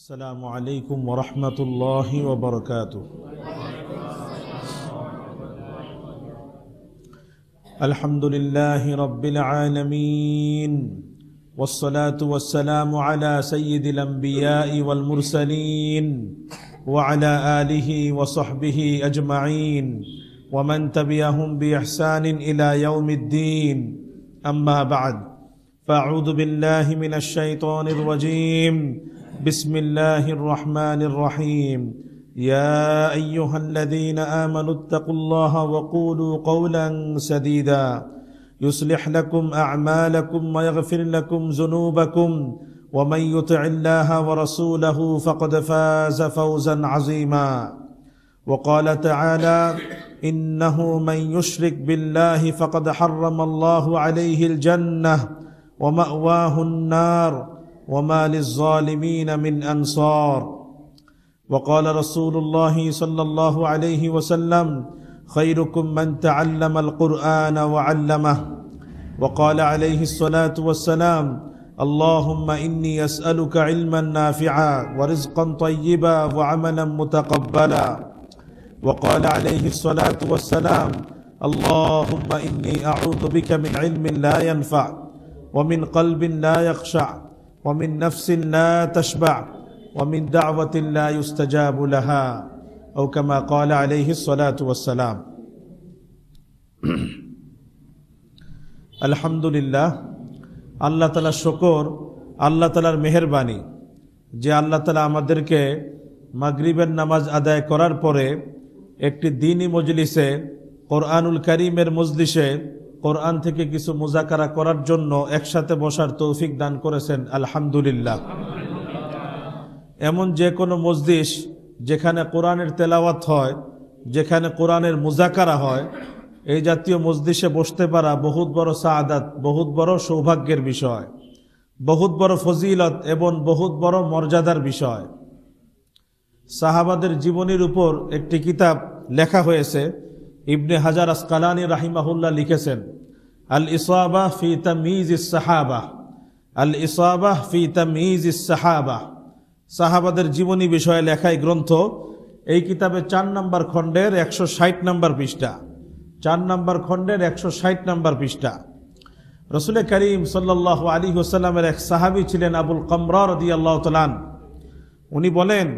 السلام عليكم ورحمة الله وبركاته. الحمد لله رب العالمين، والصلاة والسلام على سيد الأنبياء والمرسلين وعلى آله وصحبه أجمعين ومن تبعهم بإحسان إلى يوم الدين. أما بعد، فأعوذ بالله من الشيطان الرجيم. بسم الله الرحمن الرحيم. يا أيها الذين آمنوا اتقوا الله وقولوا قولا سديدا يصلح لكم أعمالكم ويغفر لكم ذنوبكم ومن يطع الله ورسوله فقد فاز فوزا عظيما. وقال تعالى: إنه من يشرك بالله فقد حرم الله عليه الجنة ومأواه النار وما للظالمين من أنصار. وقال رسول الله صلى الله عليه وسلم: خيركم من تعلم القرآن وعلمه. وقال عليه الصلاة والسلام: اللهم إني أسألك علما نافعا ورزقا طيبا وعملا متقبلا. وقال عليه الصلاة والسلام: اللهم إني أعوذ بك من علم لا ينفع ومن قلب لا يخشع ومن نفس لا تشبع ومن دعوة لا يستجاب لها، أو كما قال عليه الصلاة والسلام. আলহামদুলিল্লাহ, আল্লাহ তাআলার শুকর, আল্লাহ তাআলার মেহেরবানি যে আল্লাহ তাআলা আমাদেরকে মাগরিবের নামাজ আদায় করার পরে একটি দ্বীনি মজলিসে, কোরআনুল কারীমের মজলিসে কোরআন থেকে কিছু মুজাকারা করার জন্য একসাথে বসার তৌফিক দান করেছেন। আলহামদুলিল্লাহ। এমন যে কোনো মজলিস যেখানে কোরআনের তেলাওয়াত হয়, যেখানে কোরআনের মুজাকারা হয়, এই জাতীয় মজলিসে বসতে পারা বহুত বড় সাআদাত, বহুত বড় সৌভাগ্যের বিষয়, বহুত বড় ফজিলত এবং বহুত বড় মর্যাদার বিষয়। সাহাবাদের জীবনীর উপর একটি কিতাব লেখা হয়েছে। ইবনে হাজার আসকালানী রাহিমাহুল্লাহ লিখেছেন, আল ইসাবাহ ফি তাময়িজিস সাহাবা, আল ইসাবাহ ফি তাময়িজিস সাহাবা। সাহাবাদের জীবনী বিষয়ে লেখা এই গ্রন্থ, এই কিতাবে 4 নম্বর খণ্ডের 160 নম্বর পৃষ্ঠা, 4 নম্বর খণ্ডের 160 নম্বর পৃষ্ঠা। রাসূল করিম সাল্লাল্লাহু আলাইহি ওয়াসাল্লামের এক সাহাবী ছিলেন আবুল কামরা রাদিয়াল্লাহু তাআলা। উনি বলেন,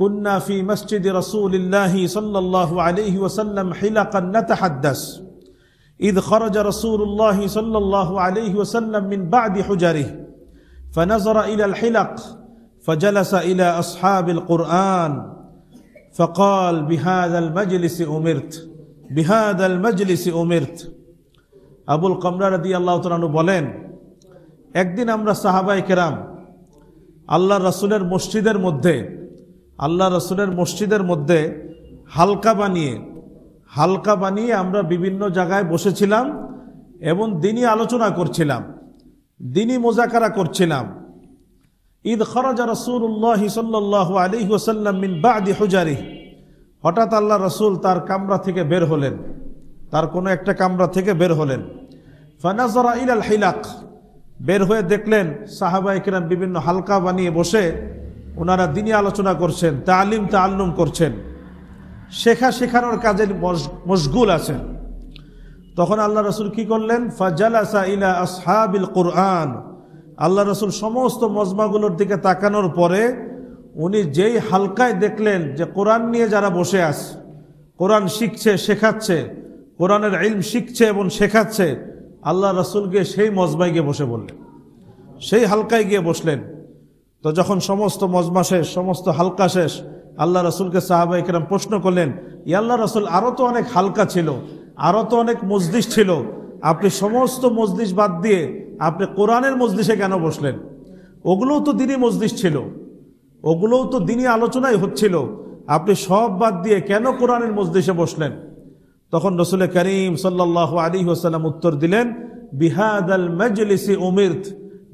كنا في مسجد رسول الله صلى الله عليه وسلم حلقا نتحدث إذ خرج رسول الله صلى الله عليه وسلم من بعد حجره فنظر إلى الحلق فجلس إلى أصحاب القرآن فقال: بهذا المجلس أمرت بهذا المجلس أمرت. আবুল কামরা রাদিয়াল্লাহু তাআলা বলেন, একদিন আমরা সাহাবায়ে কেরাম আল্লাহর রাসূলের মসজিদের মধ্যে হালকা বানিয়ে আমরা বিভিন্ন জায়গায় বসেছিলাম এবং দ্বীনি আলোচনা করছিলাম, দ্বীনি মুজাকারা করছিলাম। ঈদ খরাজা রাসূলুল্লাহ সাল্লাল্লাহু আলাইহি ওয়াসাল্লাম মিন বাদি হুজারিহি। হঠাৎ আল্লাহ রাসূল তার কামরা থেকে বের হলেন, তার কোনো একটা কামরা থেকে বের হলেন। ফানাযারা ইলাল হিলাক, বের হয়ে দেখলেন সাহাবায়ে কেরাম বিভিন্ন হালকা বানিয়ে বসে ওনারা দ্বীনি আলোচনা করছেন, তাআল্লুম করছেন, শেখানোর কাজে মশগুল আছেন। তখন আল্লাহ রাসূল কি করলেন? ফাজালাসা ইলা আসহাবিল কুরআন। আল্লাহ রাসূল সমস্ত মজমাগুলোর দিকে তাকানোর পরে উনি যেই হালকায় দেখলেন যে কোরআন নিয়ে যারা বসে আছে, কোরআন শিখছে, শেখাচ্ছে, কোরআনের ইলম শিখছে এবং শেখাচ্ছে, আল্লাহ রাসূল গিয়ে সেই মজমায় গিয়ে বসে বললেন, সেই হালকায় গিয়ে বসলেন। তো যখন সমস্ত মজমা শেষ, সমস্ত হালকা শেষ, আল্লাহ রাসূলকে সাহাবায়ে কেরাম প্রশ্ন করলেন, ইয়া আল্লাহ রাসূল, আরো তো অনেক হালকা ছিল, আরো তো অনেক মজলিস ছিল, আপনি সমস্ত মজলিস বাদ দিয়ে আপনি কোরআনের মজলিসে কেন বসলেন? ওগুলোও তো দ্বীনি মজলিস ছিল, ওগুলোও তো দ্বীনি আলোচনাই হচ্ছিল, আপনি সব বাদ দিয়ে কেন কোরআনের মজলিসে বসলেন? তখন রাসূল করিম সাল্লাল্লাহু আলাইহি ওয়াসাল্লাম উত্তর দিলেন, বিহাদাল মাজলিসি উমিরত,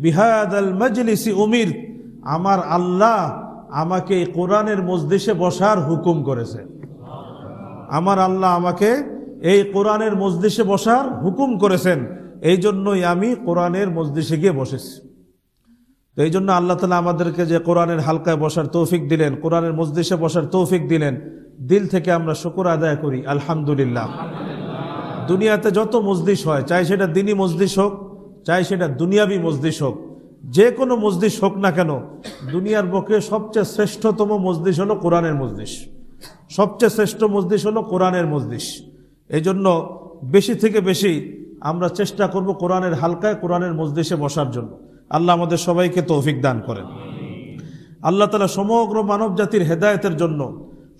বিহাদাল মাজলিসি উমিরত। আমার আল্লাহ আমাকে এই কোরআনের মজলিসে বসার হুকুম করেছে, আমার আল্লাহ আমাকে এই কোরআনের মজলিসে বসার হুকুম করেছেন, এই জন্যই আমি কোরআনের মজলিসে গিয়ে বসেছি। এই জন্য আল্লাহ তাআলা আমাদেরকে যে কোরআনের হালকায় বসার তৌফিক দিলেন, কোরআনের মজলিসে বসার তৌফিক দিলেন, দিল থেকে আমরা শুকর আদায় করি আলহামদুলিল্লাহ। দুনিয়াতে যত মজলিস হয়, চাই সেটা দ্বীনি মজলিস হোক, চাই সেটা দুনিয়াবি মজলিস হোক, যে কোনো মজলিস হোক না কেন, দুনিয়ার বুকে সবচেয়ে শ্রেষ্ঠতম মজলিস হলো কোরআনের মজলিস। সবচেয়ে শ্রেষ্ঠ মজলিস হলো কোরআনের মজলিস। এই জন্য বেশি থেকে বেশি আমরা চেষ্টা করব কোরআনের হালকায়, কোরআনের মজলিসে বসার জন্য। আল্লাহ আমাদের সবাইকে তৌফিক দান করেন। আল্লাহ তাআলা সমগ্র মানব জাতির হেদায়েতের জন্য,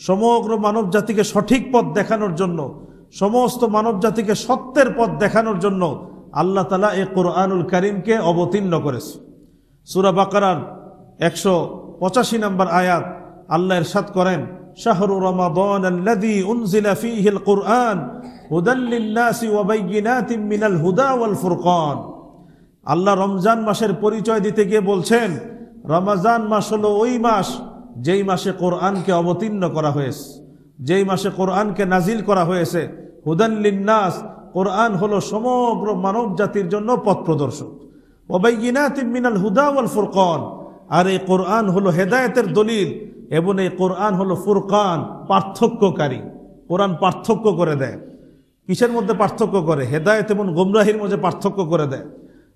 সমগ্র মানব জাতিকে সঠিক পথ দেখানোর জন্য, সমস্ত মানব জাতিকে সত্যের পথ দেখানোর জন্য আল্লাহ তাআলা এই কোরআনুল কারীমকে অবতীর্ণ করেছে। সূরা বাকারার 185 নম্বর আয়াত আল্লাহ ইরশাদ করেন, শাহরু রমাদান আল্লাযী উনজিলা ফীহিল কুরআন হুদাল লিন-নাসি ওয়া বাইয়িনাতিন মিনাল হুদা ওয়াল ফুরকান। আল্লাহ রমজান মাসের পরিচয় দিতে গিয়ে বলছেন, রমজান মাস হলো ওই মাস যেই মাসে কোরআনকে অবতীর্ণ করা হয়েছে, যেই মাসে কোরআনকে নাজিল করা হয়েছে। হুদাল লিন-নাস, কোরআন হলো সমগ্র মানব জাতির জন্য পথ প্রদর্শক। ওয়া বাইয়িনাতিন মিনাল হুদা ওয়াল ফুরকান, আর এই কোরআন হলো হেদায়েতের দলিল এবং এই কোরআন হলো ফুরকান, পার্থক্যকারী। কোরআন পার্থক্য করে দেয়। কিসের মধ্যে পার্থক্য করে? হেদায়েত এবং গোমরাহির মধ্যে পার্থক্য করে দেয়,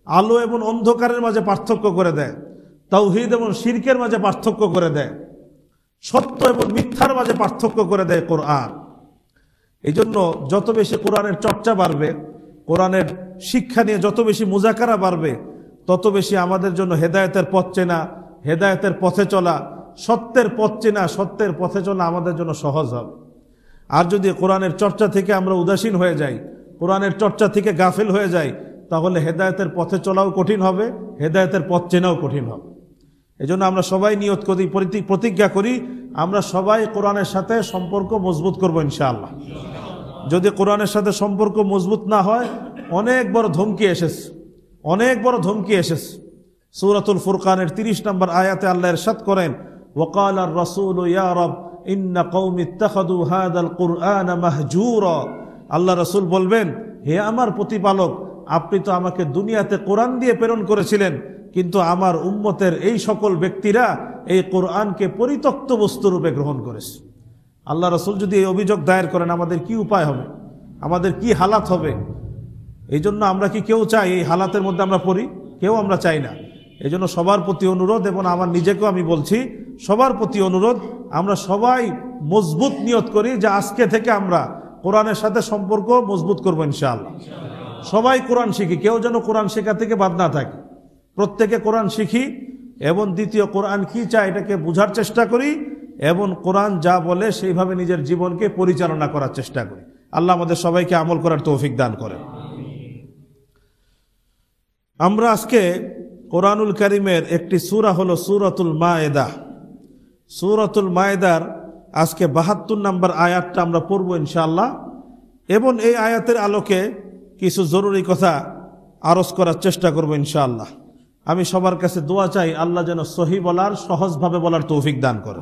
আলো এবং অন্ধকারের মাঝে পার্থক্য করে দেয়, তাওহীদ এবং শিরকের মাঝে পার্থক্য করে দেয়, সত্য এবং মিথ্যার মাঝে পার্থক্য করে দেয় কোরআন। এই জন্য যত বেশি কোরআনের চর্চা বাড়বে, কোরআনের শিক্ষা নিয়ে যত বেশি মুজাকারা বাড়বে, তত বেশি আমাদের জন্য হেদায়েতের পথ চেনা, হেদায়েতের পথে চলা, সত্যের পথ চেনা, সত্যের পথে চলা আমাদের জন্য সহজ হবে। আর যদি কোরআনের চর্চা থেকে আমরা উদাসীন হয়ে যাই, কোরআনের চর্চা থেকে গাফেল হয়ে যাই, তাহলে হেদায়েতের পথে চলাও কঠিন হবে, হেদায়েতের পথ চেনাও কঠিন হবে। এই জন্য আমরা সবাই নিয়ত করি, প্রতিজ্ঞা করি, আমরা সবাই কোরআনের সাথে সম্পর্ক মজবুত করবো ইনশাআল্লাহ। যদি কোরআনের সাথে সম্পর্ক মজবুত না হয়, অনেক বড় ধমকি এসেছে, অনেক বড় ধমকি এসেছে। সূরাতুল ফুরকানের 30 নম্বর আয়াতে আল্লাহ ইরশাদ করেন, ওয়াকাল আর রাসূলু ইয়া রব ইন্না কওমি ইত্তাখাযু হাযাল কুরআনা মাহজুরা। আল্লাহ রাসূল বলবেন, হে আমার প্রতিপালক, আপনি তো আমাকে দুনিয়াতে কোরআন দিয়ে প্রেরণ করেছিলেন, কিন্তু আমার উম্মতের এই সকল ব্যক্তিরা এই কোরআনকে পরিত্যক্ত বস্তুরূপে গ্রহণ করেছে। আল্লাহ রাসূল যদি এই অভিযোগ দায়ের করেন, আমাদের কি উপায় হবে, আমাদের কি হালাত হবে? এই জন্য আমরা কি কেউ চাই এই হালাতের মধ্যে আমরা পড়ি? কেউ আমরা চাই না। এই জন্য সবার প্রতি অনুরোধ, এবং আমার নিজেকেও আমি বলছি, সবার প্রতি অনুরোধ, আমরা সবাই মজবুত নিয়ত করি যে আজকে থেকে আমরা কোরআনের সাথে সম্পর্ক মজবুত করবো ইনশাআল্লাহ। সবাই কোরআন শিখি, কেউ যেন কোরআন শেখা থেকে বাদ না থাকে। প্রত্যেকে কোরআন শিখি এবং দ্বিতীয় কোরআন কি চায় এটাকে বুঝার চেষ্টা করি, এবং কোরআন যা বলে সেইভাবে নিজের জীবনকে পরিচালনা করার চেষ্টা করি। আল্লাহ আমাদের সবাইকে আমল করার তৌফিক দান করেন। আমরা আজকে কোরআনুল কারীমের একটি সূরা হলো সূরাতুল মায়েদা। সূরাতুল মায়েদার আজকে 72 নম্বর আয়াতটা আমরা পড়ব ইনশাআল্লাহ, এবং এই আয়াতের আলোকে কিছু জরুরি কথা আরজ করার চেষ্টা করব ইনশাআল্লাহ। আমি সবার কাছে দোয়া চাই, আল্লাহ যেন সহি বলার, সহজভাবে বলার তৌফিক দান করে।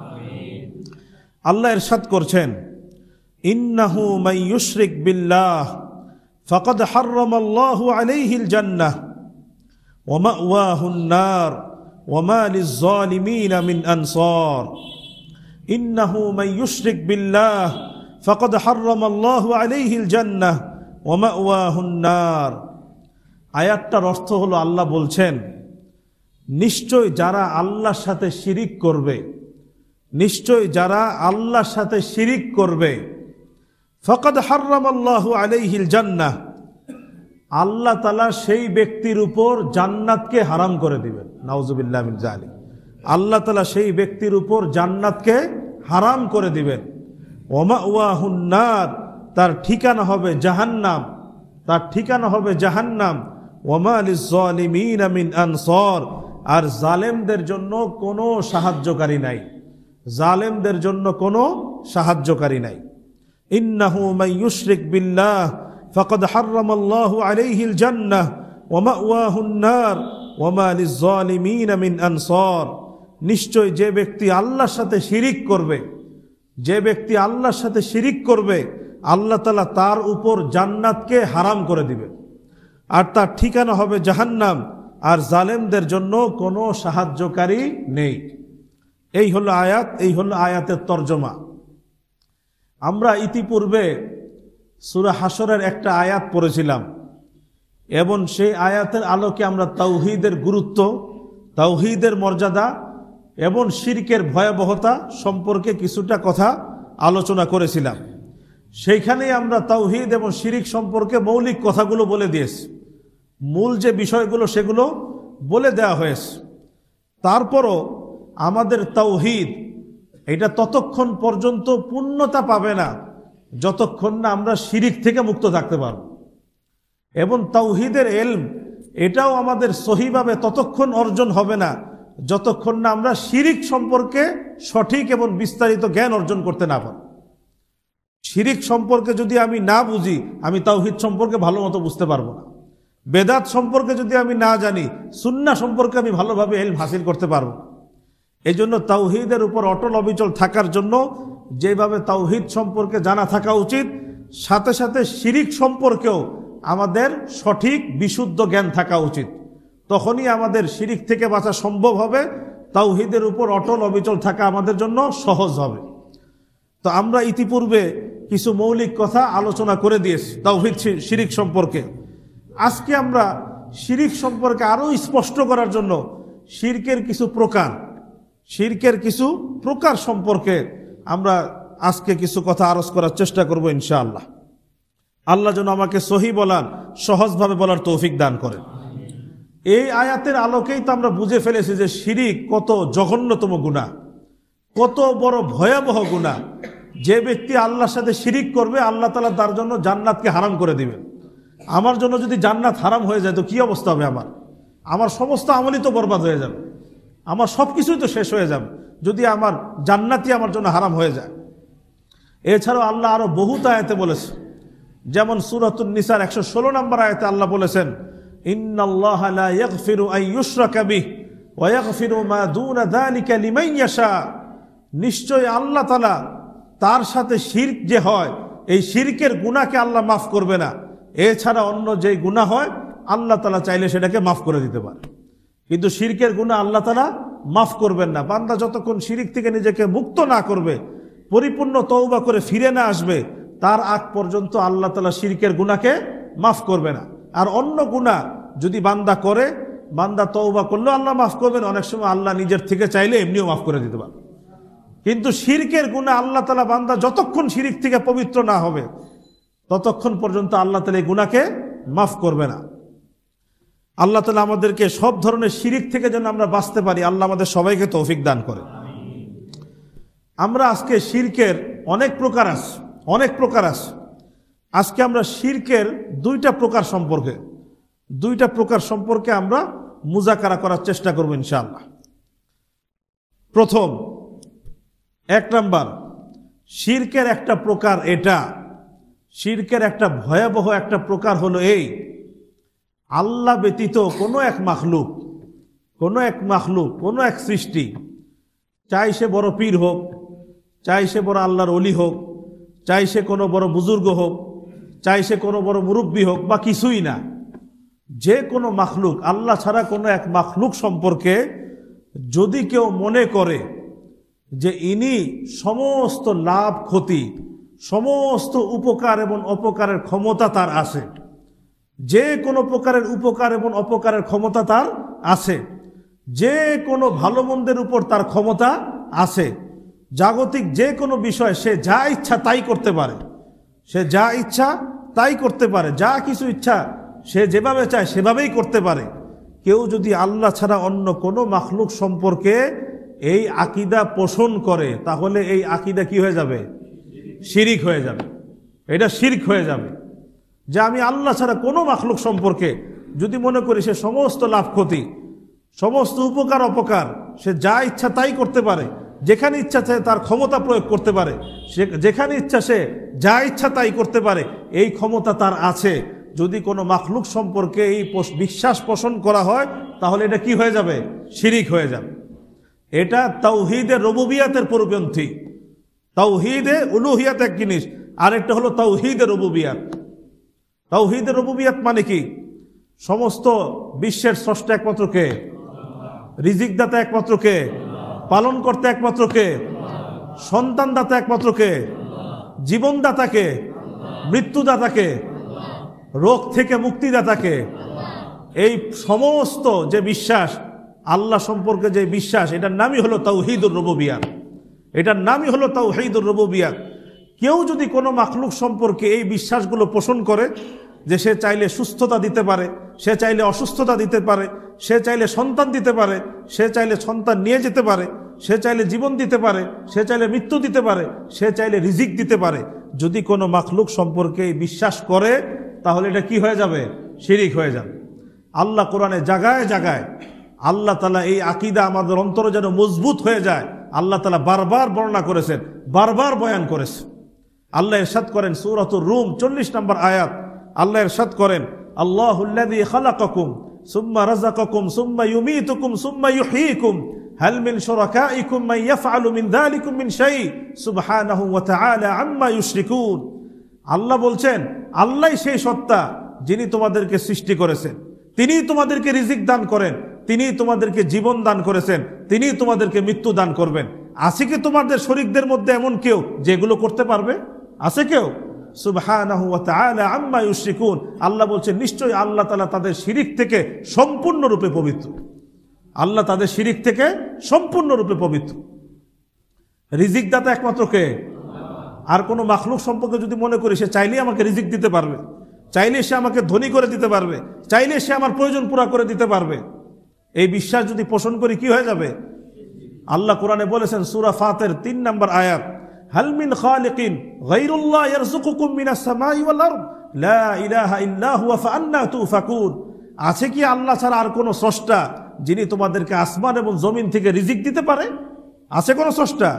আল্লাহ ইরশাদ করছেন, ইন্নাহু মান ইউশরিক বিল্লাহ ফাকাদ হাররামাল্লাহু আলাইহিল জান্নাহ ওয়া মাওয়াহুন নার ওয়া মা লিয-যালিমিনা মিন আনসার। ইন্নাহু মান ইউশরিক বিল্লাহ ফাকাদ হাররামাল্লাহু আলাইহিল জান্নাহ ওয়া মাওয়াহুন নার। আয়াতটার অর্থ হলো, আল্লাহ বলছেন, নিশ্চয় যারা আল্লাহর সাথে শিরিক করবে, নিশ্চয় যারা আল্লাহর সাথে শিরিক করবে, ফাকাদ হাররামাল্লাহু আলাইহিল জান্নাহ, আল্লাহ তাআলা সেই ব্যক্তির উপর জান্নাতকে হারাম করে দিবেন। নাউজুবিল্লাহ মিন যালিক। আল্লাহ তাআলা সেই ব্যক্তির উপর জান্নাতকে হারাম করে দিবেন। ওয়া মাওয়াহুন নার, তার ঠিকানা হবে জাহান্নাম, তার ঠিকানা হবে জাহান্নাম। ওয়া মা লিয-যালিমিনা মিন আনসার, আর জালেমদের জন্য কোনো সাহায্যকারী নাই, জালেমদের জন্য কোনো সাহায্যকারী নাই। ইন্নাহু মান ইউশরিক বিল্লাহ ফাকাদ হাররামাল্লাহু আলাইহিল জান্নাহ ওয়া মাওয়াহুন নার ওয়া মা লিয-যালিমিনা মিন আনসার। নিশ্চয় যে ব্যক্তি আল্লাহর সাথে শিরিক করবে, যে ব্যক্তি আল্লাহর সাথে শিরিক করবে, আল্লাহ তাআলা তার উপর জান্নাতকে হারাম করে দিবেন, আর তার ঠিকানা হবে জাহান্নাম, আর জালেমদের জন্য কোনো সাহায্যকারী নেই। এই হলো আয়াত, এই হলো আয়াতের তর্জমা। আমরা ইতিপূর্বে সূরা হাশরের একটা আয়াত পড়েছিলাম এবং সেই আয়াতের আলোকে আমরা তাওহীদের গুরুত্ব, তাওহীদের মর্যাদা এবং শিরকের ভয়াবহতা সম্পর্কে কিছুটা কথা আলোচনা করেছিলাম। সেইখানেই আমরা তাওহীদ এবং শিরিক সম্পর্কে মৌলিক কথাগুলো বলে দিয়েছি, মূল যে বিষয়গুলো সেগুলো বলে দেওয়া হয়েছে। তারপরও আমাদের তাওহীদ এটা ততক্ষণ পর্যন্ত পূর্ণতা পাবে না যতক্ষণ না আমরা শিরিক থেকে মুক্ত থাকতে পারব, এবং তাওহীদের ইলম এটাও আমাদের সহিভাবে ততক্ষণ অর্জন হবে না যতক্ষণ না আমরা শিরিক সম্পর্কে সঠিক এবং বিস্তারিত জ্ঞান অর্জন করতে না পারি। শিরিক সম্পর্কে যদি আমি না বুঝি, আমি তাওহীদ সম্পর্কে ভালো মতো বুঝতে পারবো না। বেদাত সম্পর্কে যদি আমি না জানি, সুন্নাহ সম্পর্কে আমি ভালোভাবে ইলম হাসিল করতে পারবো না। এই জন্য তাওহীদের উপর অটল অবিচল থাকার জন্য যেভাবে তাওহীদ সম্পর্কে জানা থাকা উচিত, সাথে সাথে শিরিক সম্পর্কেও আমাদের সঠিক বিশুদ্ধ জ্ঞান থাকা উচিত। তখনই আমাদের শিরিক থেকে বাঁচা সম্ভব হবে, তাওহীদের উপর অটল অবিচল থাকা আমাদের জন্য সহজ হবে। তো আমরা ইতিপূর্বে কিছু মৌলিক কথা আলোচনা করে দিয়েছি তাওহীদ শিরিক সম্পর্কে। আজকে আমরা শিরিক সম্পর্কে আরো স্পষ্ট করার জন্য শিরকের কিছু প্রকার সম্পর্কে আমরা আজকে কিছু কথা আরজ করার চেষ্টা করব ইনশাআল্লাহ। আল্লাহ যেন আমাকে সহি বলার, সহজভাবে বলার তৌফিক দান করেন। এই আয়াতের আলোকেই তো আমরা বুঝে ফেলেছি যে শিরিক কত জঘন্যতম গুনাহ, কত বড় ভয়াবহ গুনাহ। যে ব্যক্তি আল্লাহর সাথে শিরিক করবে, আল্লাহ তাআলা তার জন্য জান্নাতকে হারাম করে দিবেন। আমার জন্য যদি জান্নাত হারাম হয়ে যায় তো কি অবস্থা হবে? আমার সমস্ত আমলই তো বরবাদ হয়ে যাবে, আমার সবকিছুই তো শেষ হয়ে যাবে যদি আমার জান্নাতই আমার জন্য হারাম হয়ে যায়। এছাড়াও আল্লাহ আরো বহুত আয়াতে বলেছে, যেমন সূরাতুন নিসার 116 নম্বর আয়াতে আল্লাহ বলেছেন, ইন্নাল্লাহা লা ইয়াগফিরু আন ইউশরাকা বিহি ওয়া ইয়াগফিরু মা দুনা যালিকা লিমান ইয়াশা। নিশ্চয় আল্লাহ তাআলা তার সাথে শিরক যে হয়, এই শিরকের গুনাহকে আল্লাহ মাফ করবে না। এছাড়া অন্য যে গুনাহ হয় আল্লাহ তাআলা চাইলে সেটাকে মাফ করে দিতে পারে, কিন্তু শিরকের গুনাহ আল্লাহ তাআলা মাফ করবেন না। বান্দা যতক্ষণ শিরক থেকে নিজেকে মুক্ত না করবে, পরিপূর্ণ তওবা করে ফিরে না আসবে, তার আগ পর্যন্ত আল্লাহ তাআলা শিরকের গুনাহকে মাফ করবে না। আর অন্য গুনাহ যদি বান্দা করে, বান্দা তওবা করলেও আল্লাহ মাফ করবেন, অনেক সময় আল্লাহ নিজের থেকে চাইলে এমনিও মাফ করে দিতে পারে। কিন্তু শিরকের গুনাহ আল্লাহ তাআলা, বান্দা যতক্ষণ শিরক থেকে পবিত্র না হবে ততক্ষণ পর্যন্ত আল্লাহ তাআলা এই গুনাহকে মাফ করবে না। আল্লাহ তাআলা আমাদেরকে সব ধরনের শিরক থেকে যেন আমরা বাঁচতে পারি, আল্লাহ আমাদের সবাইকে তৌফিক দান করে। আমরা আজকে শিরকের অনেক প্রকার আছে। আজকে আমরা শিরকের দুইটা প্রকার সম্পর্কে আমরা মুযাকারা করার চেষ্টা করব ইনশাআল্লাহ। প্রথম, 1 নাম্বার, শিরকের একটা প্রকার এটা, শিরকের একটা ভয়াবহ একটা প্রকার হলো এই, আল্লাহ ব্যতীত কোনো এক মাখলুক, কোনো এক সৃষ্টি, চাই সে বড় পীর হোক, চাই সে বড় আল্লাহর ওলি হোক, চাই সে কোনো বড় বুজুর্গ হোক, চাই সে কোনো বড় মুরব্বী হোক বা কিছুই না, যে কোনো মাখলুক, আল্লাহ ছাড়া কোনো এক মাখলুক সম্পর্কে যদি কেউ মনে করে যে ইনি সমস্ত লাভ ক্ষতি, সমস্ত উপকার এবং অপকারের ক্ষমতা তার আছে, যে কোনো প্রকারের উপকার এবং অপকারের ক্ষমতা তার আছে, যে কোনো ভালো মন্দের উপর তার ক্ষমতা আছে, জাগতিক যে কোনো বিষয় সে যা ইচ্ছা তাই করতে পারে, যা কিছু ইচ্ছা সে যেভাবে চায় সেভাবেই করতে পারে। কেউ যদি আল্লাহ ছাড়া অন্য কোনো মাখলুক সম্পর্কে এই আকীদা পোষণ করে, তাহলে এই আকীদা কি হয়ে যাবে? শিরিক হয়ে যাবে। এটা শিরক হয়ে যাবে যে আমি আল্লাহ ছাড়া কোনো মাখলুক সম্পর্কে যদি মনে করি সে সমস্ত লাভ ক্ষতি, সমস্ত উপকার অপকার সে যা ইচ্ছা তাই করতে পারে, যেখানে ইচ্ছা সে তার ক্ষমতা প্রয়োগ করতে পারে, যেখানে ইচ্ছা সে যা ইচ্ছা তাই করতে পারে, এই ক্ষমতা তার আছে, যদি কোনো মাখলুক সম্পর্কে এই বিশ্বাস পোষণ করা হয় তাহলে এটা কি হয়ে যাবে? শিরিক হয়ে যাবে। এটা তাওহীদে রুবুবিয়াতের পরিপন্থী। তাওহীদে উলুহিয়াত এক জিনিস, আরেকটা হলো তাওহীদে রুবুবিয়াত। তাওহীদে রুবুবিয়াত মানে কি? সমস্ত বিশ্বের স্রষ্টা একমাত্র কে? রিজিক দাতা একমাত্র কে? পালন করতে একমাত্র কে? সন্তান দাতা একমাত্র কে? জীবনদাতা কে? মৃত্যুদাতা কে? রোগ থেকে মুক্তিদাতা কে? এই সমস্ত যে বিশ্বাস, আল্লাহ সম্পর্কে যে বিশ্বাস, এটার নামই হলো তাওহীদুর রুবুবিয়্যাহ। এটার নামই হলো তাওহীদুর রুবুবিয়্যাহ। কেউ যদি কোনো মাখলুক সম্পর্কে এই বিশ্বাসগুলো পোষণ করে যে সে চাইলে সুস্থতা দিতে পারে, সে চাইলে অসুস্থতা দিতে পারে, সে চাইলে সন্তান দিতে পারে, সে চাইলে সন্তান নিয়ে যেতে পারে, সে চাইলে জীবন দিতে পারে, সে চাইলে মৃত্যু দিতে পারে, সে চাইলে রিজিক দিতে পারে, যদি কোনো মাখলুক সম্পর্কে এই বিশ্বাস করে, তাহলে এটা কি হয়ে যাবে? শিরিক হয়ে যাবে। আল্লাহ কোরআনে জায়গায় জায়গায় আল্লাহ তাআলা এই আকীদা আমাদের অন্তরে যেন মজবুত হয়ে যায়, আল্লাহ তাআলা বারবার বর্ণনা করেছেন, বারবার বয়ান করেছেন। আল্লাহ ইরশাদ করেন সূরাতুর রুম 40 নম্বর আয়াত, আল্লাহ ইরশাদ করেন, আল্লাহুল্লাযী খালাকাকুম সুম্মা রাযাকাকুম সুম্মা ইউমীতুকুম সুম্মা ইউহয়ীকুম হাল মিন শুরাকাইকুম মান ইয়াফআলু মিন যালিকুম মিন শাই সুবহানাহু ওয়া তাআলা আম্মা ইউশরিকুন। আল্লাহ বলছেন, আল্লাহই সেই সত্তা যিনি তোমাদেরকে সৃষ্টি করেছেন, তিনিই তোমাদেরকে রিজিক দান করেন, তিনিই তোমাদেরকে জীবন দান করেছেন, তিনিই তোমাদেরকে মৃত্যু দান করবেন। আছে কি তোমাদের শরীকদের মধ্যে এমন কেউ যেগুলো করতে পারবে? আছে কেউ? সুবহানাহু ওয়া তাআলা আম্মা ইউশরিকুন। আল্লাহ বলছেন, নিশ্চয়ই আল্লাহ তাআলা তাদের শিরিক থেকে সম্পূর্ণরূপে পবিত্র। আল্লাহ তাদের শিরিক থেকে সম্পূর্ণরূপে পবিত্র। রিজিক দাতা একমাত্র কে? আর কোন মাখলুক সম্পর্কে যদি মনে করি সে চাইলেই আমাকে রিজিক দিতে পারবে, চাইলে সে আমাকে ধনী করে দিতে পারবে, চাইলে সে আমার প্রয়োজন পুরা করে দিতে পারবে, এই বিশ্বাস যদি পোষণ করি কি হয়ে যাবে? আল্লাহ কোরআনে বলেছেন সূরা ফাতির 3 নম্বর আয়াত, হাল মিন খালিকিন গায়রুল্লাহ ইয়ারযুকুকুম মিনাস সামাই ওয়াল আরদ লা ইলাহা ইল্লা হুয়া ফাআন্না তুফাকুন। আছে কি আল্লাহ ছাড়া আর কোন স্রষ্টা যিনি তোমাদেরকে আসমান এবং জমিন থেকে রিজিক দিতে পারে? আছে কোন স্রষ্টা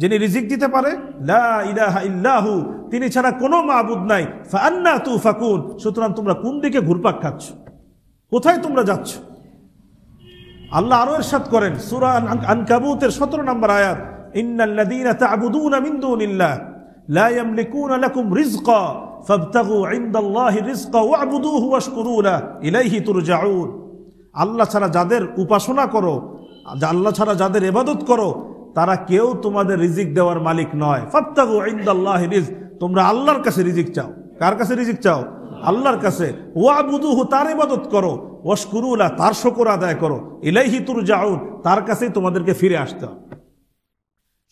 যিনি রিজিক দিতে পারে? লা ইলাহা ইল্লাহু, তিনি ছাড়া কোনো মাবুদ নাই। ফাআন্না তুফাকুন, সুতরাং তোমরা কোন দিকে ঘুরপাক খাচ্ছ? কোথায় তোমরা যাচ্ছ? আল্লাহ আরো ইরশাদ করেন সূরা আনকাবুতের 17 নম্বর আয়াত, ইন্নাল্লাযীনা তা'বুদুনা মিন দুনিল্লাহ লা ইয়ামলিকুনা লাকুম রিজকা ফাবতাগু ইনদাল্লাহি রিজকা ওয়া'বুদুহু ওয়াশকুরু লাহু ইলাইহি তুরজাউন। আল্লাহ ছাড়া যাদের উপাসনা করো, আল্লাহ ছাড়া যাদের ইবাদত করো, তারা কেউ তোমাদের রিজিক দেওয়ার মালিক নয়। ফাবতাগু ইনদাল্লাহি রিজক, তোমরা আল্লাহর কাছে রিজিক চাও। কার কাছে রিজিক চাও? আল্লাহর কাছে। ওয়া'বুদুহু, তার ইবাদত করো। ওয়াশকুরু লাহু, তার শুকর আদায় করো। ইলাইহি তুরজাউন, তার কাছেই তোমাদেরকে ফিরে আসতে হবে।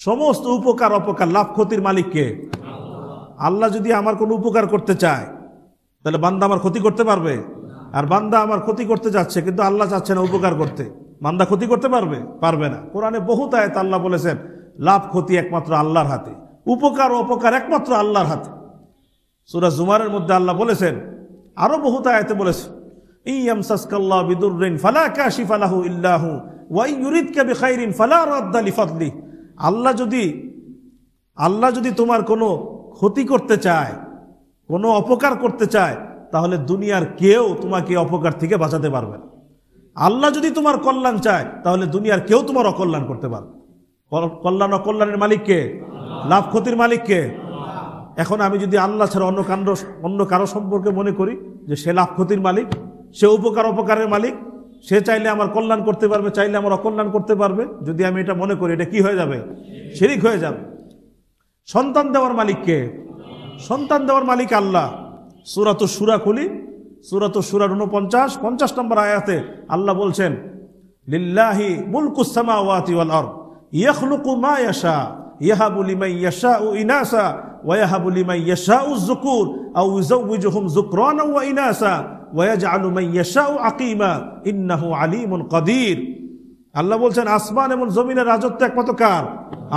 সমস্ত উপকার অপকার লাভ ক্ষতির মালিক কে? আল্লাহ যদি আমার কোনো উপকার করতে চায় তাহলে বান্দা আমার ক্ষতি করতে পারবে? আর বান্দা আমার ক্ষতি করতে যাচ্ছে কিন্তু আল্লাহ চাচ্ছে না উপকার করতে, বান্দা ক্ষতি করতে পারবে? পারবে না। কোরআনে বহুত আয়াত আল্লাহ বলেছেন লাভ ক্ষতি একমাত্র আল্লাহর হাতে, উপকার ও অপকার একমাত্র আল্লাহর হাতে। সূরা জুমারের মধ্যে আল্লাহ বলেছেন, আরো বহুত আয়াতে বলেছেন, ইয়ামসাসকাল্লাহু বিদুররিন ফালা কাশিফা লাহু ইল্লা হু ওয়া ইউরিদকা বিখাইরিন ফালা রাদ্দা লিফাদলিহি। আল্লাহ যদি তোমার কোনো ক্ষতি করতে চায়, কোনো অপকার করতে চায়, তাহলে দুনিয়ার কেউ তোমাকে অপকার থেকে বাঁচাতে পারবে না। আল্লাহ যদি তোমার কল্যাণ চায়, তাহলে দুনিয়ার কেউ তোমার অকল্যাণ করতে পারবে। কল্যাণ অকল্যাণের মালিক কে? লাভ ক্ষতির মালিক কে? এখন আমি যদি আল্লাহ ছাড়া অন্য কারো সম্পর্কে মনে করি যে সে লাভ ক্ষতির মালিক, সে উপকার অপকারের মালিক, সে চাইলে আমার কল্যাণ করতে পারবে, চাইলে আমার অকল্যাণ করতে পারবে, যদি আমি এটা মনে করি, এটা কি হয়ে যাবে? শিরিক হয়ে যাবে। সন্তান দেওয়ার মালিক কে? সন্তান দেওয়ার মালিক আল্লাহ। সূরাতুশ শুরা খুলি, সূরাতুশ শুরার 49-50 নম্বর আয়াতে আল্লাহ বলছেন, লিল্লাহি মুলকুস সামাওয়াতি ওয়াল আরদ ইয়াখলুকু মা ইয়াশা ইয়াহাবু লিমান ইয়াশাউ ইনাসা ওয়া ইয়াহাবু লিমান ইয়াশাউ যুকুর আও ইউযাওয়িজুহুম যুকরানা ওয়া ইনাসা ওয়া ইয়াজআলু মান ইয়াশাউ আকীমা ইন্নাহু আলীমুন কাদির। আল্লাহ বলছেন আসমান এবং জমিনের রাজত্ব একমাত্র কার?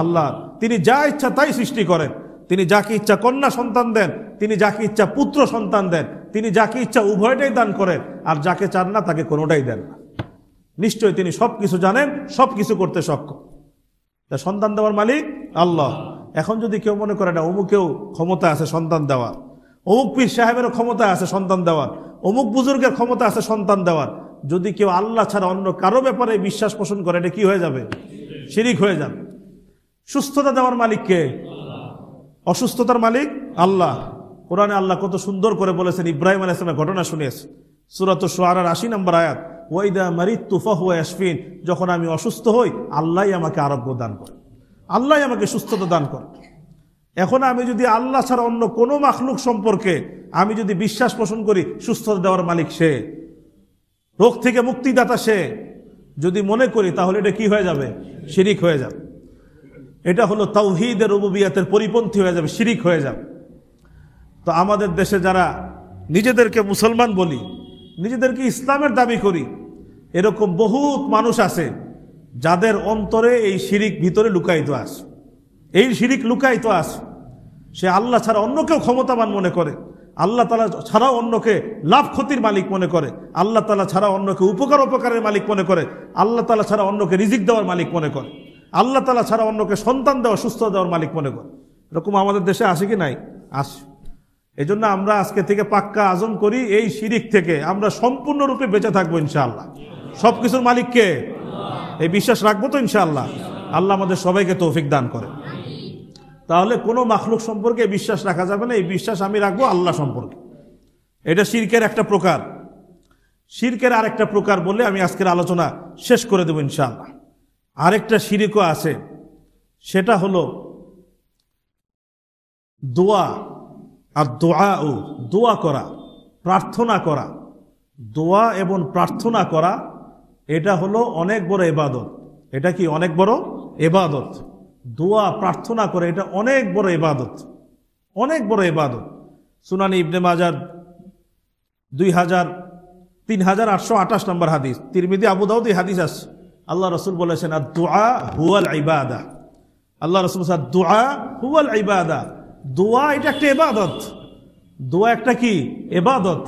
আল্লাহ। তিনি যা ইচ্ছা তাই সৃষ্টি করেন। তিনি যাকে ইচ্ছা কন্যা সন্তান দেন, তিনি যাকে ইচ্ছা পুত্র সন্তান দেন, তিনি যাকে ইচ্ছা উভয়টাই দান করেন, আর যাকে চান না তাকে কোনোটাই দেন না। নিশ্চয়ই তিনি সবকিছু জানেন, সবকিছু করতে সক্ষম। তা সন্তান দেওয়ার মালিক আল্লাহ। এখন যদি কেউ মনে করে না অমুকেও ক্ষমতা আছে সন্তান দেওয়ার, অমুক পীর সাহেবেরও ক্ষমতা আছে সন্তান দেওয়ার, অমুক বুজুর্গের ক্ষমতা আছে সন্তান দেওয়ার, যদি কেউ আল্লাহ ছাড়া অন্য কারো ব্যাপারে বিশ্বাস পোষণ করে, এটা কি হয়ে যাবে? শিরিক হয়ে যাবে। সুস্থতা দেওয়ার মালিক কে? অসুস্থতার মালিক আল্লাহ। কোরআনে আল্লাহ কত সুন্দর করে বলেছেন, ইব্রাহিম আলাইহিস সালামের ঘটনা শুনিয়েছে। সূরাতুশ শুআরার ৮০ নম্বর আয়াত, ওয়াইদা মারিদতু ফাহুয়া ইয়াশফিন, যখন আমি অসুস্থ হই আল্লাহই আমাকে আরোগ্য দান করে, আল্লাহই আমাকে সুস্থতা দান করে। এখন আমি যদি আল্লাহ ছাড়া অন্য কোনো মাখলুক সম্পর্কে আমি যদি বিশ্বাস পোষণ করি, সুস্থতা দেওয়ার মালিক সে, রোগ থেকে মুক্তিদাতা সে, যদি মনে করি, তাহলে এটা কি হয়ে যাবে? শিরিক হয়ে যাবে। এটা হলো তাওহীদের রুবুবিয়তের পরিপন্থী হয়ে যাবে, শিরিক হয়ে যাবে। তো আমাদের দেশে যারা নিজেদেরকে মুসলমান বলি, নিজেদেরকে ইসলামের দাবি করি, এরকম বহুত মানুষ আছে যাদের অন্তরে এই শিরিক ভিতরে লুকায়িত আছে, এই শিরিক লুকায়িত আছে। সে আল্লাহ ছাড়া অন্যকেও ক্ষমতাবান মনে করে, আল্লাহ তাআলা ছাড়াও অন্যকে লাভ ক্ষতির মালিক মনে করে, আল্লাহ তাআলা ছাড়া অন্যকে উপকার অপকারের মালিক মনে করে, আল্লাহ তাআলা ছাড়া অন্যকে রিজিক দেওয়ার মালিক মনে করে, আল্লাহ তাআলা ছাড়া অন্যকে সন্তান দেওয়া, সুস্থ দেওয়ার মালিক মনে করে। এরকম আমাদের দেশে আসে কি নাই? আসে। এই জন্য আমরা আজকে থেকে পাক্কা আজম করি, এই শিরিক থেকে আমরা সম্পূর্ণরূপে বেঁচে থাকবো ইনশাআল্লাহ। সবকিছুর মালিক কে? এই বিশ্বাস রাখবো তো ইনশাআল্লাহ। আল্লাহ আমাদের সবাইকে তৌফিক দান করে। তাহলে কোনো মাখলুক সম্পর্কে বিশ্বাস রাখা যাবে না, এই বিশ্বাস আমি রাখবো আল্লাহ সম্পর্কে। এটা শিরকের একটা প্রকার। শিরকের আরেকটা প্রকার বলে আমি আজকের আলোচনা শেষ করে দেব ইনশাআল্লাহ। আরেকটা শিরকও আছে, সেটা হলো দোয়া। আর দোয়া করা, প্রার্থনা করা, দোয়া এবং প্রার্থনা করা, এটা হলো অনেক বড় ইবাদত। এটা কি অনেক বড় ইবাদত? দোয়া প্রার্থনা করে, এটা অনেক বড় ইবাদত, অনেক বড় ইবাদত। সুনানি ইবনে মাজাহ 3828 নম্বর হাদিস, তিরমিজি, আবু দাউদ এই হাদিস আছে। আল্লাহ রাসূল বলেছেন, আদ-দুআ হুয়াল ইবাদা। আল্লাহ রাসূল বলেছেন, আদ-দুআ হুয়াল ইবাদা। দোয়া এটা একটা ইবাদত। দোয়া একটা কি? ইবাদত।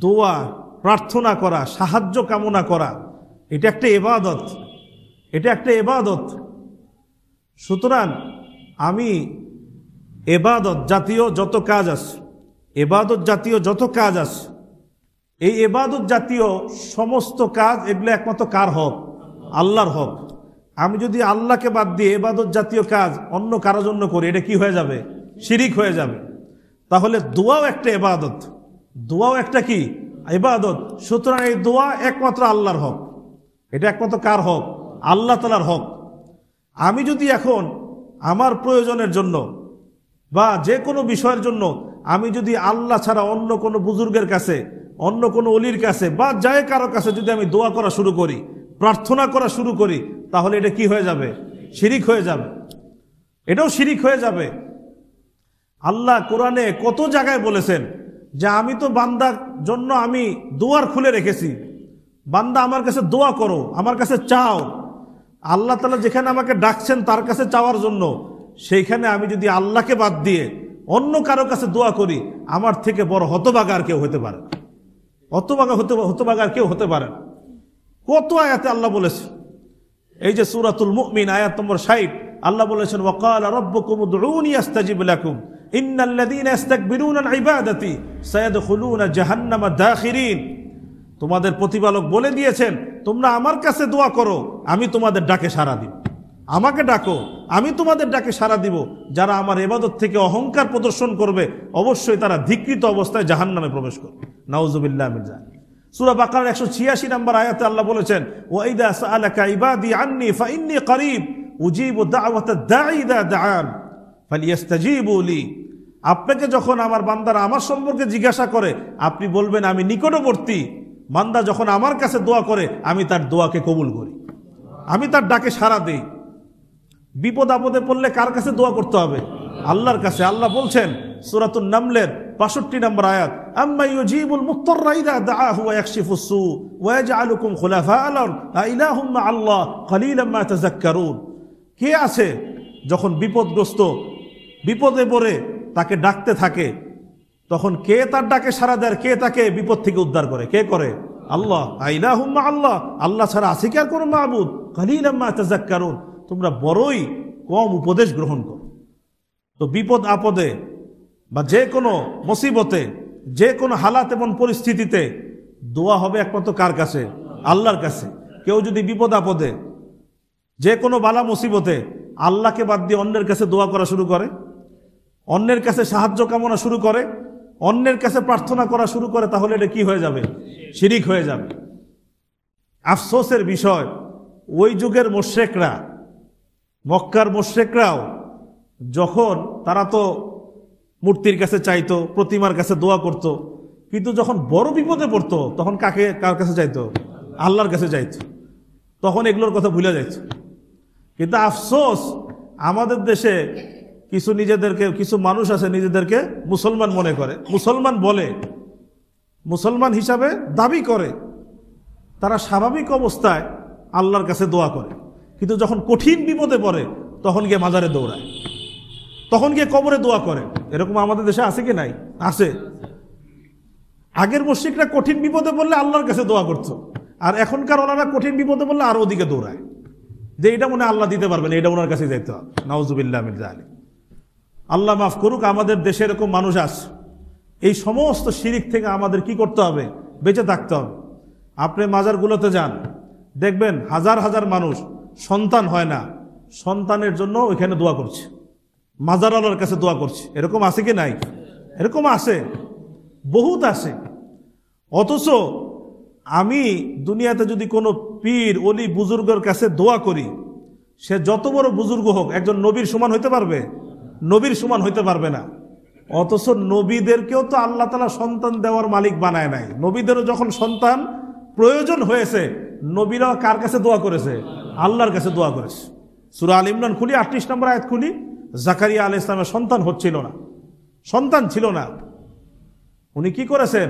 দোয়া, প্রার্থনা করা, সাহায্য কামনা করা, এটা একটা ইবাদত, এটা একটা ইবাদত। সুতরাং আমি ইবাদত জাতীয় যত কাজ আছে, ইবাদত জাতীয় যত কাজ আছে, এই ইবাদত জাতীয় সমস্ত কাজ, এগুলো একমাত্র কার হক? আল্লাহর হক। আমি যদি আল্লাহকে বাদ দিয়ে ইবাদত জাতীয় কাজ অন্য কারোর জন্য করি, এটা কি হয়ে যাবে? শিরিক হয়ে যাবে। তাহলে দোয়াও একটা ইবাদত, দোয়াও একটা কি? ইবাদত। সুতরাং এই দোয়া একমাত্র আল্লাহর হক। এটা একমাত্র কার হক? আল্লাহ তাআলার হক। আমি যদি এখন আমার প্রয়োজনের জন্য বা যে কোনো বিষয়ের জন্য আমি যদি আল্লাহ ছাড়া অন্য কোনো বুজুর্গের কাছে, অন্য কোনো অলির কাছে বা যায় কারো কাছে যদি আমি দোয়া করা শুরু করি, প্রার্থনা করা শুরু করি, তাহলে এটা কি হয়ে যাবে? শিরিক হয়ে যাবে। এটাও শিরিক হয়ে যাবে। আল্লাহ কোরআনে কত জায়গায় বলেছেন যে আমি তো বান্দার জন্য আমি দুয়ার খুলে রেখেছি, বান্দা আমার কাছে দোয়া করো, আমার কাছে চাও। আল্লাহ তাআলা যেখানে আমাকে ডাকছেন তার কাছে চাওয়ার জন্য, সেইখানে আমি যদি আল্লাহকে বাদ দিয়ে অন্য কারো কাছে দোয়া করি, আমার থেকে বড় হতভাগা আর কেউ হতে পারে, হতভাগা আর কেউ হতে পারে। কত আয়াতে আল্লাহ বলেছে। এই যে সূরাতুল মুমিন আয়াত নম্বর 60, আল্লাহ বলেছেন, ওয়াকালা রাব্বুকুম উদউনি আস্তাজিব লাকুম ইন্নাল্লাযীনা ইস্তাকবিরুনা আন ইবাদাতি সায়াদখুলুনা জাহান্নামা দাখিরিন। তোমাদের প্রতিপালক বলে দিয়েছেন, তোমরা আমার কাছে দোয়া করো, আমি তোমাদের ডাকে সাড়া দিব। আমাকে ডাকো, আমি তোমাদের ডাকে সাড়া দিব। যারা আমার ইবাদত থেকে অহংকার প্রদর্শন করবে, অবশ্যই তারা ধিক্কৃত অবস্থায় জাহান্নামে প্রবেশ করবে। নাউযুবিল্লাহি মিন যালিক। সূরা বাকারার 186 নম্বর আয়াতে আল্লাহ বলেছেন, ওয়াইদা সাআলাকা ইবাদি আন্নী ফাইন্নী করিব উজিবু দাওয়াতাদ দাঈ ইযা দাআন ফালিয়াস্তাজিবু লি। আপনাকে যখন আমার বান্দারা আমার সম্পর্কে জিজ্ঞাসা করে, আপনি বলবেন আমি নিকটবর্তী। বান্দা যখন আমার কাছে দোয়া করে, আমি তার দোয়াকে কবুল করি, আমি তার ডাকে সাড়া দেই। বিপদ আপদে পড়লে কার কাছে দোয়া করতে হবে? আল্লাহর কাছে। আল্লাহ বলছেন সূরাতুন নামলের 65 নম্বর আয়াত, আম্মা ইউজিবুল মুত্তাররা ইযা দাআহু ওয়া ইয়াকশিফুস সু ওয়া ইয়াজআলুকুম খুলাফাআল আরদ আইলাহুম মা আল্লাহ কলিলাম মা তাযাক্কারুন। কে আছে যখন বিপদগ্রস্ত, বিপদে পড়ে তাকে ডাকতে থাকে, তখন কে তার ডাকে সাড়া দেয়? কে তাকে বিপদ থেকে উদ্ধার করে? কে করে? আল্লাহ। আইলাহুম মা আল্লাহ, আল্লাহ ছাড়া আছে কি আর কোনো মাবুদ? কলিলাম মা তাযাক্কারুন, তোমরা বড়ই কম উপদেশ গ্রহণ করো। তো বিপদ আপদে বা যে কোনো মুসিবতে, যে কোনো হালাত এবং পরিস্থিতিতে দোয়া হবে একমাত্র কার কাছে? আল্লাহর কাছে। কেউ যদি বিপদ আপদে, যে কোনো বালা মুসিবতে আল্লাহকে বাদ দিয়ে অন্যের কাছে দোয়া করা শুরু করে, অন্যের কাছে সাহায্য কামনা শুরু করে, অন্যের কাছে প্রার্থনা করা শুরু করে, তাহলে এটা কি হয়ে যাবে? শিরিক হয়ে যাবে। আফসোসের বিষয়, ওই যুগের মুশরিকরা, মক্কার মুশরিকরাও যখন তারা তো মূর্তির কাছে চাইতো, প্রতিমার কাছে দোয়া করত, কিন্তু যখন বড় বিপদে পড়তো তখন কার কাছে চাইতো? আল্লাহর কাছে চাইতো। তখন এগুলোর কথা ভুলে যাইত। কিন্তু আফসোস, আমাদের দেশে কিছু মানুষ আছে নিজেদেরকে মুসলমান মনে করে, মুসলমান বলে, মুসলমান হিসাবে দাবি করে, তারা স্বাভাবিক অবস্থায় আল্লাহর কাছে দোয়া করে, কিন্তু যখন কঠিন বিপদে পড়ে তখন গিয়ে মাজারে দৌড়ায়, তখন গিয়ে কবরে দোয়া করে। এরকম আমাদের দেশে আছে কি নাই? আছে। আগের মুশরিকরা কঠিন বিপদে পড়লে আল্লাহর কাছে দোয়া করতো, আর এখনকার ওনারা কঠিন বিপদে পড়লে আরো ওদিকে দৌড়ায়, যে এটা মনে আল্লাহ দিতে পারবেন, এটা ওনার কাছে যাইতে হবে। নাউজুবিল্লাহ মিন যালিক। আল্লাহ মাফ করুক, আমাদের দেশে এরকম মানুষ আছে। এই সমস্ত শিরিক থেকে আমাদের কি করতে হবে? বেঁচে থাকতে হবে। আপনি মাজারগুলোতে যান, দেখবেন হাজার হাজার মানুষ সন্তান হয় না, সন্তানের জন্য ওইখানে দোয়া করছে, মাজার আল্লাহর কাছে দোয়া করছে। এরকম আছে কি নাই? এরকম আছে, বহুত আছে। অথচ আমি দুনিয়াতে যদি কোনো পীর ওলি বুজুর্গের কাছে দোয়া করি, সে যত বড় বুজুর্গ হোক, একজন নবীর সমান হইতে পারবে? নবীর সমান হইতে পারবে না। অথচ নবীদেরকেও তো আল্লাহ তাআলা সন্তান দেওয়ার মালিক বানায় নাই। নবীদেরও যখন সন্তান প্রয়োজন হয়েছে, নবীরা কার কাছে দোয়া করেছে? আল্লাহর কাছে দোয়া করেছে। সূরা আল ইমরান খুলি, 38 নম্বর আয়াত খুলি। জাকারিয়া আলাইহিস সালামের সন্তান হচ্ছিল না, সন্তান ছিল না। উনি কি করেছেন?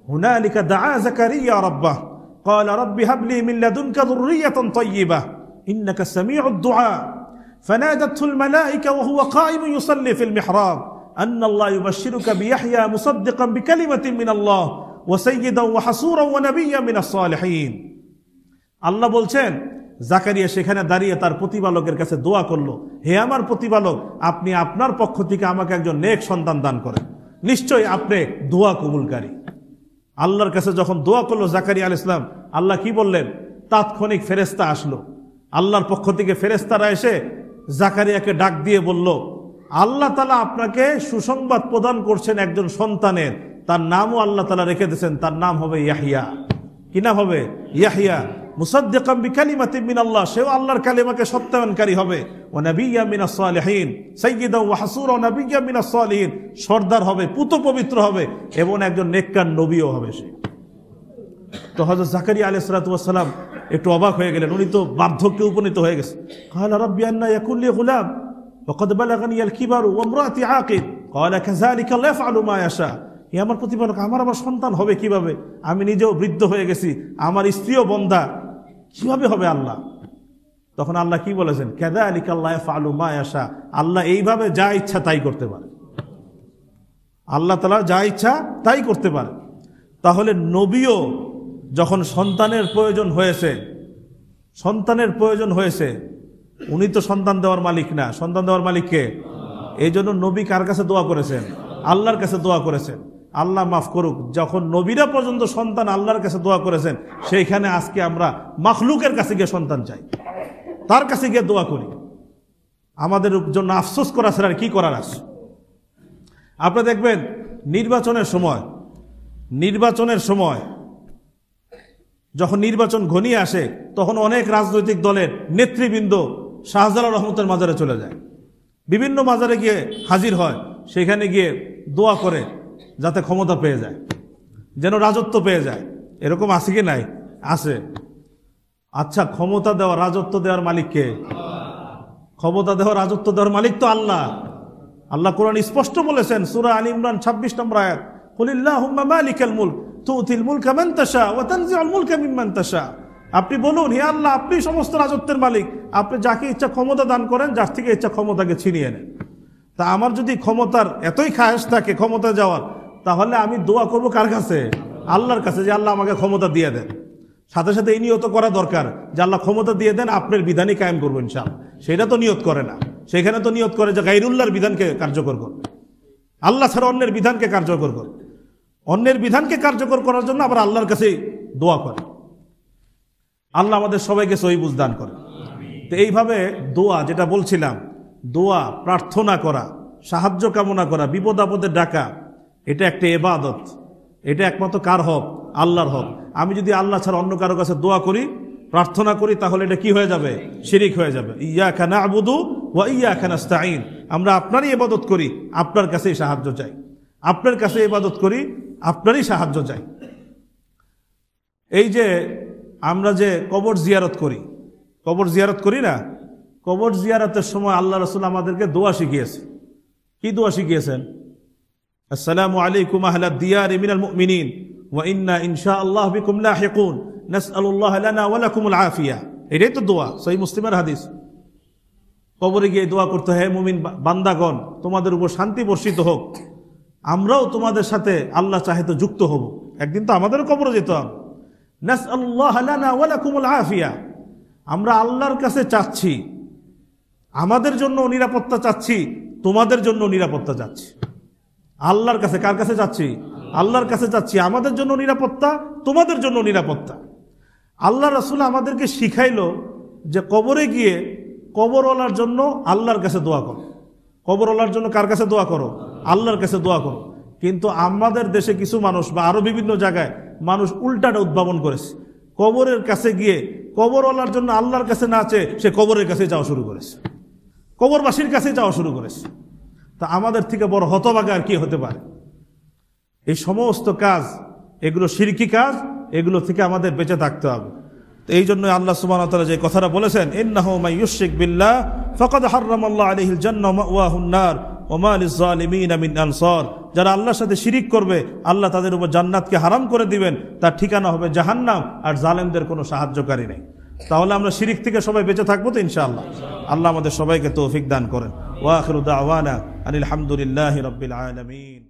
হুনালিকা দাআ জাকারিয়া রাব্বাহ ক্বালা রাব্বি হাবলি মিন লাদুনকা যুররিয়াতান তাইয়্যিবাহ ইন্নাকা সামিউদ দুআ ফানাদাতহুল মালায়েকা ওয়া হুয়া কায়িমুন ইউসাল্লি ফিল মিহরাব আন্নাল্লাহা ইউবাশশিরুকা বিয়াহইয়া মুসাদ্দিকান বিকালিমাতিন মিনাল্লাহ ওয়া সাইয়্যিদান ওয়া হাসূরান ওয়া নাবিয়্যান মিনাস সালিহিন। আল্লাহ বলছেন, জাকারিয়া সেখানে দাঁড়িয়ে তার প্রতিপালকের কাছে দোয়া করলো, হে আমার প্রতিপালক, আপনি আপনার পক্ষ থেকে আমাকে একজন নেক সন্তান দান করেন, নিশ্চয়ই আপনি দোয়া কবুলকারী। আল্লাহর কাছে যখন দোয়া করলো জাকারিয়া আলাইহিস সালাম, আল্লাহ কি বললেন? তাৎক্ষণিক ফেরেশতা আসলো, আল্লাহর পক্ষ থেকে ফেরেশতারা এসে জাকারিয়াকে ডাক দিয়ে বলল, আল্লাহ তাআলা আপনাকে সুসংবাদ প্রদান করছেন একজন সন্তানের, তার নামও আল্লাহ তাআলা রেখে দিয়েছেন, তার নাম হবে ইয়াহইয়া। কি নাম হবে? ইয়াহইয়া। মুসাদ্দিকাম বিকালিমাতিন মিনাল্লাহ, সেও আল্লাহর কালিমাকে সত্যায়নকারী হবে। ওয়া নাবিয়্যাম মিনাস সালিহিন, সাইয়্যিদান ওয়া হাসূরা ওয়া নাবিয়্যাম মিনাস সালিহিন, সর্দার হবে, পুত পবিত্র হবে, এবং একজন নেককার নবীও হবে সে। তো হযরত জাকারিয়া আলাইহিস সালাতু ওয়াস সালাম একটু অবাক হয়ে গেলেন, উনি তো বার্ধক্যে উপনীত হয়ে গেছে। ক্বালা রাব্বি আন্না ইয়াকুল লি গুলাম ওয়া ক্বাদ বালাগানি আল কিবারু ওয়া ইমরাতি আকির ক্বালা কাযালিকা আল্লাহু ইয়াফআলু মা ইয়াশা। হে আমার প্রতিপালক, আমার আবার সন্তান হবে কিভাবে? আমি নিজেও বৃদ্ধ হয়ে গেছি, আমার স্ত্রীও বন্ধা, কিভাবে হবে আল্লাহ? তখন আল্লাহ কি বলেছেন? কাযালিকা আল্লাহু ইয়াফআলু মা ইয়াশা। আল্লাহ এইভাবে যা ইচ্ছা তাই করতে পারে, আল্লাহ তাআলা যা ইচ্ছা তাই করতে পারে। তাহলে নবীও যখন সন্তানের প্রয়োজন হয়েছে, উনি তো সন্তান দেওয়ার মালিক না, সন্তান দেওয়ার মালিক কে? এই জন্য নবী কার কাছে দোয়া করেছেন? আল্লাহর কাছে দোয়া করেছেন। আল্লাহ মাফ করুক, যখন নবীরা পর্যন্ত সন্তান আল্লাহর কাছে দোয়া করেছেন, সেইখানে আজকে আমরা মাখলুকের কাছে গিয়ে সন্তান চাই, তার কাছে গিয়ে দোয়া করি। আমাদের জন্য আফসোস করা ছাড়া আর কি করার আছে? আপনি দেখবেন নির্বাচনের সময় যখন নির্বাচন ঘনিয়ে আসে, তখন অনেক রাজনৈতিক দলের নেতৃবৃন্দ শাহজালাল রহমতের মাজারে চলে যায়, বিভিন্ন মাজারে গিয়ে হাজির হয়, সেখানে গিয়ে দোয়া করে যাতে ক্ষমতা পেয়ে যায়, যেন রাজত্ব পেয়ে যায়। এরকম আছে কি নাই? আছে। আচ্ছা, ক্ষমতা দেওয়া, রাজত্ব দেওয়ার মালিক কে? ক্ষমতা দেওয়া, রাজত্ব দেওয়ার মালিক তো আল্লাহ। আল্লাহ কোরআন স্পষ্ট বলেছেন, সূরা আল ইমরান 26 নম্বর আয়াত, কুলিল্লাহুম্মা মালিকাল মুলক তুতিল মুলকা মান তাশা ওয়া তানজিউল মুলকা মিম্মান তাশা। আপনি বলুন, হে আল্লাহ, আপনি সমস্ত রাজত্বের মালিক, আপনি যাকে ইচ্ছা ক্ষমতা দান করেন, যার থেকে ইচ্ছা ক্ষমতাকে ছিনিয়ে নেন। তা আমার যদি ক্ষমতার এতই খায়েশ থাকে ক্ষমতা যাওয়ার, তাহলে আমি দোয়া করব কার কাছে? আল্লাহর কাছে, যে আল্লাহ আমাকে ক্ষমতা দিয়ে দেন। সাথে সাথে এই নিয়ত করা দরকার যে আল্লাহ ক্ষমতা দিয়ে দেন, আপনার বিধানই কায়েম করবো ইনশাআল্লাহ। সেটা তো নিয়ত করে না, সেখানে তো নিয়ত করে যে গায়রুল্লাহর বিধানকে কার্যকর করবে, আল্লাহ ছাড়া অন্যের বিধানকে কার্যকর করবে। অন্যের বিধানকে কার্যকর করার জন্য আবার আল্লাহর কাছে দোয়া করে। আল্লাহ আমাদের সবাইকে সহি বুঝ দান করে। তো এইভাবে দোয়া, যেটা বলছিলাম, দোয়া, প্রার্থনা করা, সাহায্য কামনা করা, বিপদ আপদে ডাকা, এটা একটা ইবাদত, এটা একমাত্র কার হক? আল্লাহর হক। আমি যদি আল্লাহ ছাড়া অন্য কারো কাছে দোয়া করি, প্রার্থনা করি, তাহলে এটা কি হয়ে যাবে? শিরিক হয়ে যাবে। ইয়্যাকা না'বুদু ওয়া ইয়্যাকা নাস্তাঈন, আমরা আপনারই ইবাদত করি, আপনার কাছেই সাহায্য চাই। আপনার কাছে ইবাদত করি, আপনারই সাহায্য চাই। এই যে আমরা যে কবর জিয়ারত করি না, কবর জিয়ারতের সময় আল্লাহ রাসূল আমাদেরকে দোয়া শিখিয়েছে। কি দোয়া শিখিয়েছেন? আসসালামু আলাইকুম আহলাদ দিয়ারি মিনাল মুমিনিন ওয়া ইন্না ইনশাআল্লাহ বিকুম লাহিকুন নাসআলুল্লাহ লানা ওয়া লাকুমুল আফিয়া। এটাই তো দোয়া, সহিহ মুসলিমের হাদিস। কবরে গিয়ে দোয়া করতে হয়, হে মুমিন বান্দাগণ, তোমাদের উপর শান্তি বর্ষিত হোক, আমরাও তোমাদের সাথে আল্লাহ চাহে তো যুক্ত হব, একদিন তো আমাদেরও কবরে যেতে হবে। নাসআলুল্লাহ লানা ওয়া লাকুমুল আফিয়া, আমরা আল্লাহর কাছে চাচ্ছি, আমাদের জন্য নিরাপত্তা চাচ্ছি, তোমাদের জন্য নিরাপত্তা চাচ্ছি। আল্লাহর কাছে, কার কাছে চাচ্ছি? আল্লাহর কাছে চাচ্ছি, আমাদের জন্য নিরাপত্তা, তোমাদের জন্য নিরাপত্তা। আল্লাহ রাসূল আমাদেরকে শিখাইলো যে কবরে গিয়ে কবরওয়ালার জন্য আল্লাহর কাছে দোয়া করো। কবরওয়ালার জন্য কার কাছে দোয়া করো? আল্লাহর কাছে দোয়া করো। কিন্তু আমাদের দেশে কিছু মানুষ বা আরো বিভিন্ন জায়গায় মানুষ উল্টাটা উদ্ভাবন করেছে। কবরের কাছে গিয়ে কবরওয়ালার জন্য আল্লাহর কাছে না চেয়ে সে কবরের কাছে যাওয়া শুরু করেছে, কবরবাসীর কাছে যাওয়া শুরু করেছে। তা আমাদের থেকে বড় হতভাগা আর কি হতে পারে? এই সমস্ত কাজ, এগুলো শিরকি কাজ, এগুলো থেকে আমাদের বেঁচে থাকতে হবে। তো এই জন্য আল্লাহ সুবহানাহু ওয়া তাআলা যে কথাটা বলেছেন, ইন্নাহু মাইয়ুশরিক বিল্লাহ ফাকাদ হাররামাল্লাহু আলাইহিল জান্নাহ ওয়া মাওয়াহুন নার ওয়া মা লিয-যালিমিন মিন আনসার। যারা আল্লাহর সাথে শিরিক করবে, আল্লাহ তাদের উপর জান্নাতকে হারাম করে দিবেন, তার ঠিকানা হবে জাহান্নাম, আর জালেমদের কোনো সাহায্যকারী নেই। তাহলে আমরা শিরিক থেকে সবাই বেঁচে থাকবো তো ইনশাআল্লাহ। আল্লাহ আমাদের সবাইকে তৌফিক দান করেন। ওয়া আখিরু দাওয়ানা আনিল হামদুলিল্লাহি রাব্বিল আলামিন।